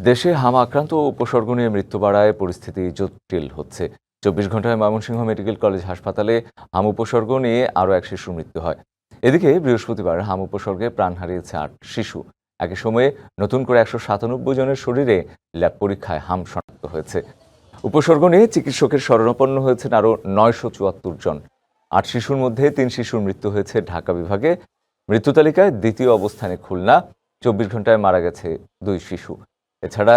দেশে হাম আক্রান্ত ও উপসর্গ নিয়ে মৃত্যু বাড়ায় পরিস্থিতি জটিল হচ্ছে। ২৪ ঘন্টায় ময়মনসিংহ মেডিকেল কলেজ হাসপাতালে হাম উপসর্গ নিয়ে আরও এক শিশুর মৃত্যু হয়। এদিকে বৃহস্পতিবার হাম উপসর্গে প্রাণ হারিয়েছে ৮ শিশু। একই সময়ে নতুন করে ১৯৭ জনের শরীরে ল্যাব পরীক্ষায় হাম শনাক্ত হয়েছে। উপসর্গ নিয়ে চিকিৎসকের শরণাপন্ন হয়েছেন আরও ৯৭৪ জন। ৮ শিশুর মধ্যে ৩ শিশুর মৃত্যু হয়েছে ঢাকা বিভাগে। মৃত্যু তালিকায় দ্বিতীয় অবস্থানে খুলনা। ২৪ ঘন্টায় মারা গেছে ২ শিশু। এছাড়া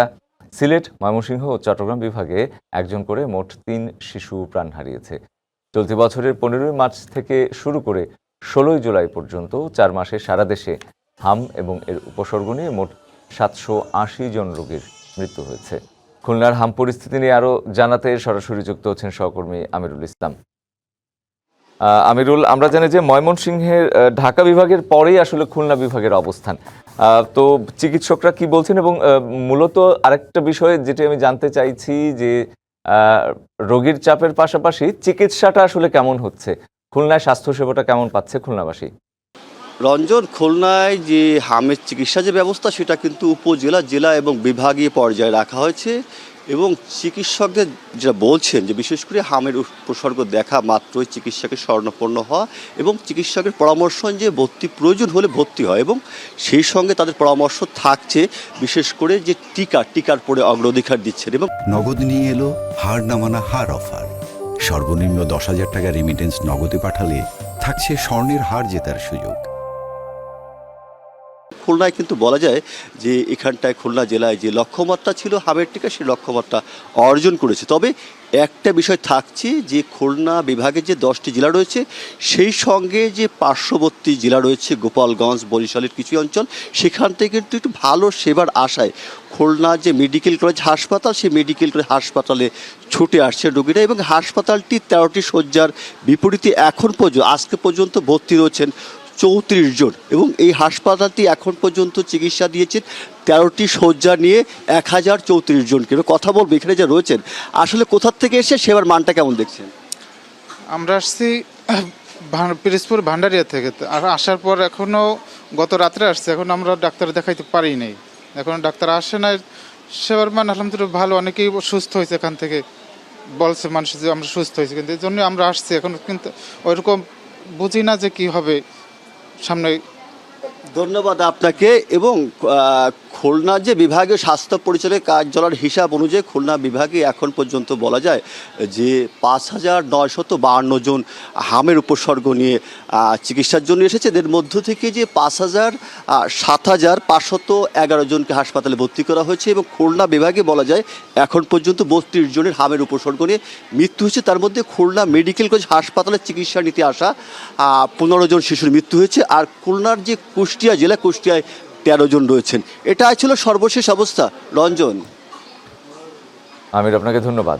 সিলেট, ময়মনসিংহ ও চট্টগ্রাম বিভাগে একজন করে মোট ৩ শিশু প্রাণ হারিয়েছে। চলতি বছরের ১৫ই মার্চ থেকে শুরু করে ১৬ই জুলাই পর্যন্ত ৪ মাসে সারা দেশে হাম এবং এর উপসর্গ নিয়ে মোট ৭৮০ জন রোগীর মৃত্যু হয়েছে। খুলনার হাম পরিস্থিতি নিয়ে আরও জানাতে সরাসরি যুক্ত হচ্ছেন সহকর্মী আমিরুল ইসলাম। আমিরুল, আমরা জানি যে ময়মনসিংহের ঢাকা বিভাগের পরেই আসলে খুলনা বিভাগের অবস্থান। তো চিকিৎসকরা কি বলছেন এবং মূলত আরেকটা বিষয় যেটি আমি জানতে চাইছি যে রোগীর চাপের পাশাপাশি চিকিৎসাটা আসলে কেমন হচ্ছে, খুলনায় স্বাস্থ্যসেবাটা কেমন পাচ্ছে খুলনাবাসী? রঞ্জন, খুলনায় যে হামের চিকিৎসা যে ব্যবস্থা সেটা কিন্তু উপজেলা, জেলা এবং বিভাগীয় পর্যায়ে রাখা হয়েছে এবং চিকিৎসকদের যেটা বলছেন যে বিশেষ করে হামের উপসর্গ দেখা মাত্রই চিকিৎসকের শরণাপন্ন হওয়া এবং চিকিৎসকের পরামর্শ যে ভর্তি প্রয়োজন হলে ভর্তি হয় এবং সেই সঙ্গে তাদের পরামর্শ থাকছে বিশেষ করে যে টিকার পরে অগ্রাধিকার দিচ্ছেন। এবং নগদ নিয়ে এলো হার না মানা হার অফার। সর্বনিম্ন ১০,০০০ টাকা রেমিটেন্স নগদে পাঠালে থাকছে স্বর্ণের হার জেতার সুযোগ। খুলনায় কিন্তু বলা যায় যে এখানটায় খুলনা জেলায় যে লক্ষ্যমাত্রা ছিল হামের টিকা, সেই লক্ষ্যমাত্রা অর্জন করেছে। তবে একটা বিষয় থাকছে যে খুলনা বিভাগে যে 10টি জেলা রয়েছে সেই সঙ্গে যে পার্শ্ববর্তী জেলা রয়েছে গোপালগঞ্জ, বরিশালের কিছু অঞ্চল, সেখান থেকে কিন্তু একটু ভালো সেবার আশায় খুলনা যে মেডিকেল কলেজ হাসপাতাল, সেই মেডিকেল কলেজ হাসপাতালে ছুটে আসছে রোগীরা এবং হাসপাতালটি 13টি শয্যার বিপরীতে এখন পর্যন্ত আজকে পর্যন্ত ভর্তি রয়েছেন ৩৪ জন এবং এই হাসপাতালটি এখন পর্যন্ত চিকিৎসা দিয়েছেন 13টি শয্যা নিয়ে ১,০৩৪ জনকে। কথা বলবো এখানে যে রয়েছেন আসলে কোথার থেকে এসে সেবার মানটা কেমন দেখছেন? আমরা আসছি পিরোজপুর ভান্ডারিয়া থেকে, আর আসার পর এখনও গত রাত্রে আসছে, এখন আমরা ডাক্তার দেখাইতে পারি নাই, এখন ডাক্তার আসে নাই। সেবার মান আলহামদুলিল্লাহ ভালো, অনেকেই সুস্থ হয়েছে, এখান থেকে বলছে মানুষ যে আমরা সুস্থ হয়েছি, কিন্তু এই জন্যই আমরা আসছি। এখন কিন্তু ওইরকম বুঝি না যে কী হবে সামনে। ধন্যবাদ আপনাকে। এবং খুলনা যে বিভাগীয় স্বাস্থ্য পরিচালকের কার্যালয়ের হিসাব অনুযায়ী খুলনা বিভাগে এখন পর্যন্ত বলা যায় যে ৫,৯৫২ জন হামের উপসর্গ নিয়ে চিকিৎসার জন্য এসেছে। এদের মধ্য থেকে যে ৭,৫১১ জনকে হাসপাতালে ভর্তি করা হয়েছে এবং খুলনা বিভাগে বলা যায় এখন পর্যন্ত ৩২ জনের হামের উপসর্গ নিয়ে মৃত্যু হয়েছে। তার মধ্যে খুলনা মেডিকেল কলেজ হাসপাতালে চিকিৎসা নিতে আসা ১৫ জন শিশুর মৃত্যু হয়েছে। আর খুলনার যে কুষ্টিয়া জেলা, কুষ্টিয়ায় ১৩ জন রয়েছেন। এটাই ছিল সর্বশেষ অবস্থা। রঞ্জন, আমির, আপনাকে ধন্যবাদ।